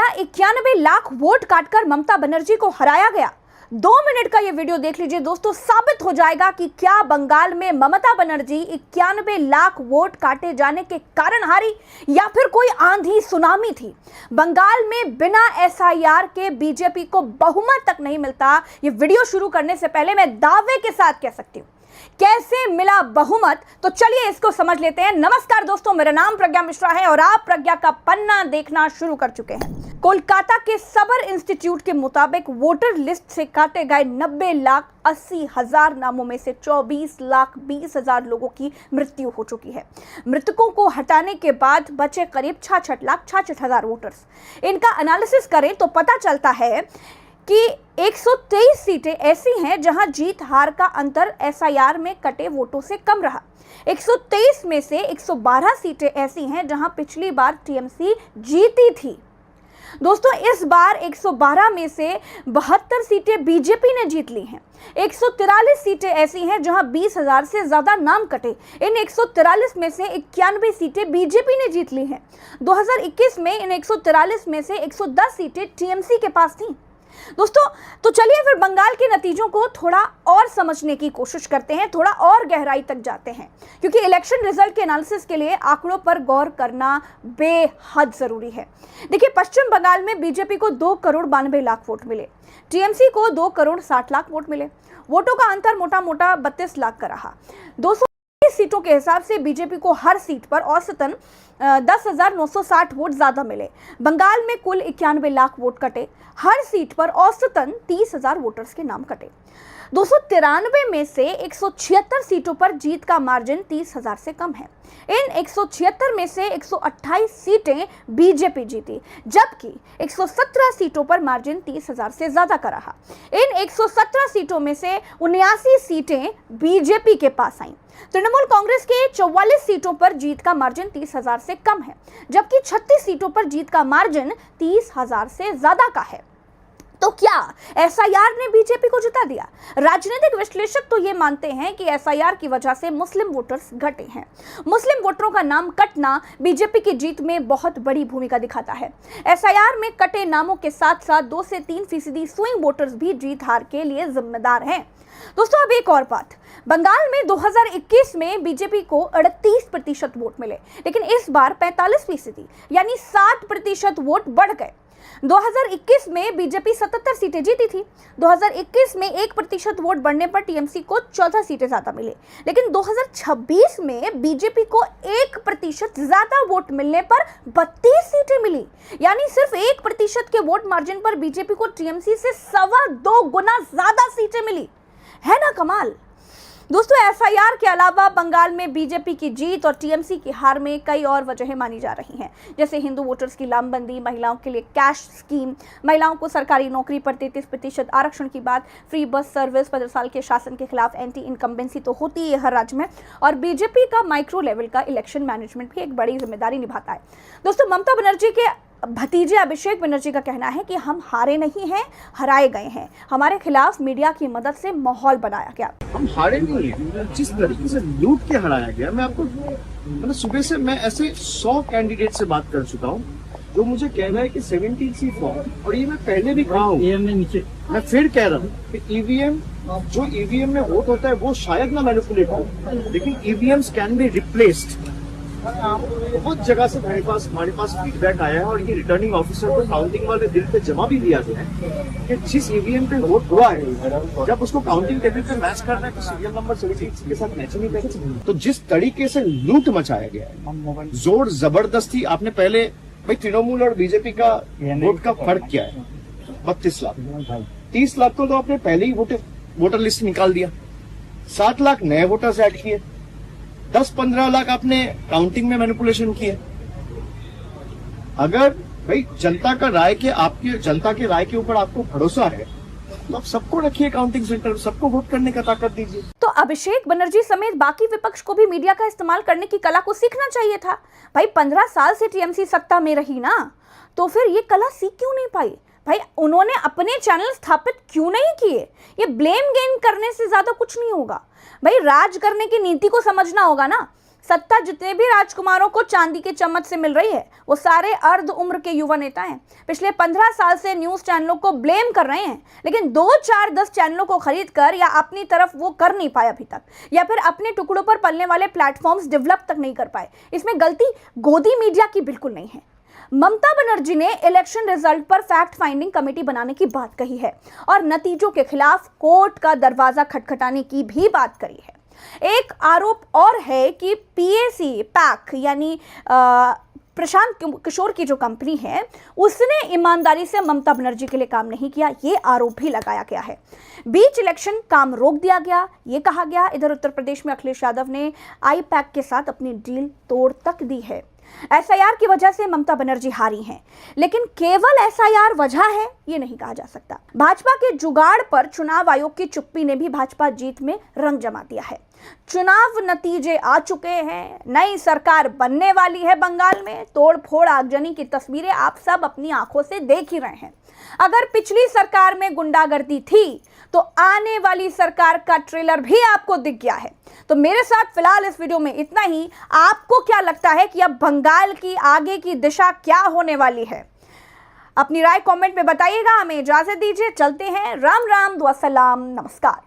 क्या 91 लाख वोट काटकर ममता बनर्जी को हराया गया? 2 मिनट का ये वीडियो देख लीजिए दोस्तों, साबित हो जाएगा कि क्या बंगाल में ममता बनर्जी 91 लाख वोट काटे जाने के कारण हारी या फिर कोई आंधी सुनामी थी। बंगाल में बिना एसआईआर के बीजेपी को बहुमत तक नहीं मिलता। ये वीडियो शुरू करने से पहले मैं दावे के साथ कह सकती हूँ कैसे मिला बहुमत, तो चलिए इसको समझ लेते हैं। नमस्कार दोस्तों, मेरा नाम प्रज्ञा मिश्रा है और आप प्रज्ञा का पन्ना देखना शुरू कर चुके हैं। कोलकाता के सबर इंस्टीट्यूट के मुताबिक वोटर लिस्ट से काटे गए 90,80,000 नामों में से 24,20,000 लोगों की मृत्यु हो चुकी है। मृतकों को हटाने के बाद बचे करीब 66,66,000 वोटर्स। इनका एनालिसिस करें तो पता चलता है कि 123 सीटें ऐसी हैं जहां जीत हार का अंतर एसआईआर में कटे वोटों से कम रहा। 123 में से 112 सीटें ऐसी हैं जहां पिछली बार टीएमसी जीती थी। दोस्तों, इस बार 112 में से 72 सीटें बीजेपी ने जीत ली हैं। 143 सीटें ऐसी हैं जहां 20,000 से ज्यादा नाम कटे। इन 143 में से 91 सीटें बीजेपी ने जीत ली हैं। 2021 में इन 143 में से 110 सीटें टीएमसी के पास थीं। दोस्तों, तो चलिए फिर बंगाल के नतीजों को थोड़ा और समझने की कोशिश करते हैं, थोड़ा और गहराई तक जाते हैं, क्योंकि इलेक्शन रिजल्ट के एनालिसिस के लिए आंकड़ों पर गौर करना बेहद जरूरी है। देखिए, पश्चिम बंगाल में बीजेपी को 2,92,00,000 वोट मिले, टीएमसी को 2,60,00,000 वोट मिले। वोटों का अंतर मोटा मोटा 32 लाख का रहा। 230 सीटों के हिसाब से बीजेपी को हर सीट पर औसतन 10,960 वोट ज्यादा मिले। बंगाल में कुल 91 लाख वोट कटे, हर सीट पर औसतन 30,000 वोटर्स के नाम कटे। 293 में से 176 सीटों पर जीत का मार्जिन 30,000 से कम है। इन 176 में से 128 सीटें बीजेपी जीती, जबकि 117 सीटों पर मार्जिन 30,000 से ज्यादा का रहा। इन 117 सीटों में से 79 सीटें बीजेपी के पास आईं। तृणमूल कांग्रेस के 44 सीटों पर जीत का मार्जिन 30,000 से कम है, जबकि 36 सीटों पर जीत का मार्जिन 30,000 से ज्यादा का है। तो क्या एसआईआर ने बीजेपी को जिता दिया? राजनीतिक विश्लेषक तो ये मानते हैं कि एसआईआर की वजह से मुस्लिम वोटर्स घटे हैं। मुस्लिम वोटरों का नाम कटना बीजेपी की जीत में बहुत बड़ी भूमिका दिखाता है। एसआईआर में कटे नामों के साथ साथ 2 से 3% स्विंग वोटर्स भी जीत हार के लिए जिम्मेदार हैं। दोस्तों, अब एक और बात, बंगाल में 2021 में बीजेपी को 38% वोट मिले, लेकिन इस बार 45% यानी 60% वोट बढ़ गए। 2021 में बीजेपी 77 सीटें जीती थी। 2021 में 1% वोट बढ़ने पर टीएमसी को 14 सीटें ज्यादा मिले, लेकिन 2026 में बीजेपी को 1% ज्यादा वोट मिलने पर 32 सीटें मिली, यानी सिर्फ 1% के वोट मार्जिन पर बीजेपी को टीएमसी से 2.25 गुना ज्यादा सीटें मिली। है ना कमाल? दोस्तों, एसआईआर के अलावा बंगाल में बीजेपी की जीत और टीएमसी की हार में कई और वजहें मानी जा रही हैं, जैसे हिंदू वोटर्स की लामबंदी, महिलाओं के लिए कैश स्कीम, महिलाओं को सरकारी नौकरी पर 33% आरक्षण की बात, फ्री बस सर्विस, 15 साल के शासन के खिलाफ एंटी इनकम्बेंसी तो होती है हर राज्य में, और बीजेपी का माइक्रो लेवल का इलेक्शन मैनेजमेंट भी एक बड़ी जिम्मेदारी निभाता है। दोस्तों, ममता बनर्जी के भतीजे अभिषेक बनर्जी का कहना है कि हम हारे नहीं हैं, हराए गए हैं। हमारे खिलाफ मीडिया की मदद से माहौल बनाया गया। हम हारे नहीं हैं, जिस तरीके से लूट के हराया गया, मैं आपको मतलब सुबह से मैं ऐसे 100 कैंडिडेट से बात कर चुका हूँ जो मुझे कह रहा है कि 17C फॉर्म, और ये मैं पहले भी कहा हूँ, मैं फिर कह रहा हूँ कि ईवीएम, जो ईवीएम में वोट होता है वो शायद ना मैनिपुलेट हो, लेकिन ईवीएम्स कैन बी रिप्लेस्ड। बहुत जगह से हमारे पास फीडबैक आया है और ये रिटर्निंग ऑफिसर को काउंटिंग वाले दिन पे जमा भी दिया गया है कि जिस ईवीएम पे वोट हुआ है, जब उसको काउंटिंग टेबल पे मैच करना है तो सीरियल नंबर 17 के साथ मैच नहीं करेगा। तो जिस तरीके से लूट मचाया गया है, जोर जबरदस्ती, आपने पहले भाई तृणमूल और बीजेपी का वोट का फर्क क्या है? 32 लाख, 30 लाख को तो आपने पहले ही वोटर लिस्ट निकाल दिया, 7 लाख नए वोटर्स ऐड किए, 10-15 लाख आपने काउंटिंग में मैनिपुलेशन किए। अगर भाई जनता के राय के ऊपर आपको भरोसा है तो आप सबको रखिए काउंटिंग सेंटर, सबको वोट करने का ताकत दीजिए। तो अभिषेक बनर्जी समेत बाकी विपक्ष को भी मीडिया का इस्तेमाल करने की कला को सीखना चाहिए था। भाई 15 साल से टीएमसी सत्ता में रही ना, तो फिर ये कला सीख क्यों नहीं पाई? भाई उन्होंने अपने चैनल स्थापित क्यों नहीं किए? ये ब्लेम गेम करने से ज्यादा कुछ नहीं होगा। भाई राज करने की नीति को समझना होगा ना। सत्ता जितने भी राजकुमारों को चांदी के चम्मच से मिल रही है वो सारे अर्ध उम्र के युवा नेता हैं। पिछले 15 साल से न्यूज चैनलों को ब्लेम कर रहे हैं, लेकिन 2, 4, 10 चैनलों को खरीद कर या अपनी तरफ वो कर नहीं पाए अभी तक, या फिर अपने टुकड़ों पर पलने वाले प्लेटफॉर्म्स डेवलप तक नहीं कर पाए। इसमें गलती गोदी मीडिया की बिल्कुल नहीं है। ममता बनर्जी ने इलेक्शन रिजल्ट पर फैक्ट फाइंडिंग कमेटी बनाने की बात कही है और नतीजों के खिलाफ कोर्ट का दरवाजा खटखटाने की भी बात करी है। एक आरोप और है कि पैक यानी प्रशांत किशोर की जो कंपनी है उसने ईमानदारी से ममता बनर्जी के लिए काम नहीं किया, ये आरोप भी लगाया गया है। बीच इलेक्शन काम रोक दिया गया, ये कहा गया। इधर उत्तर प्रदेश में अखिलेश यादव ने पैक के साथ अपनी डील तोड़ तक दी है। एसआईआर की वजह से ममता बनर्जी हारी हैं, लेकिन केवल एसआईआर वजह है ये नहीं कहा जा सकता। भाजपा के जुगाड़ पर चुनाव आयोग की चुप्पी ने भी भाजपा जीत में रंग जमा दिया है। चुनाव नतीजे आ चुके हैं, नई सरकार बनने वाली है बंगाल में। तोड़फोड़ आगजनी की तस्वीरें आप सब अपनी आंखों से देख ही रहे हैं। अगर पिछली सरकार में गुंडागर्दी थी तो आने वाली सरकार का ट्रेलर भी आपको दिख गया है। तो मेरे साथ फिलहाल इस वीडियो में इतना ही। आपको क्या लगता है कि अब बंगाल की आगे की दिशा क्या होने वाली है? अपनी राय कमेंट में बताइएगा। हमें इजाजत दीजिए, चलते हैं। राम राम, दुआ सलाम, नमस्कार।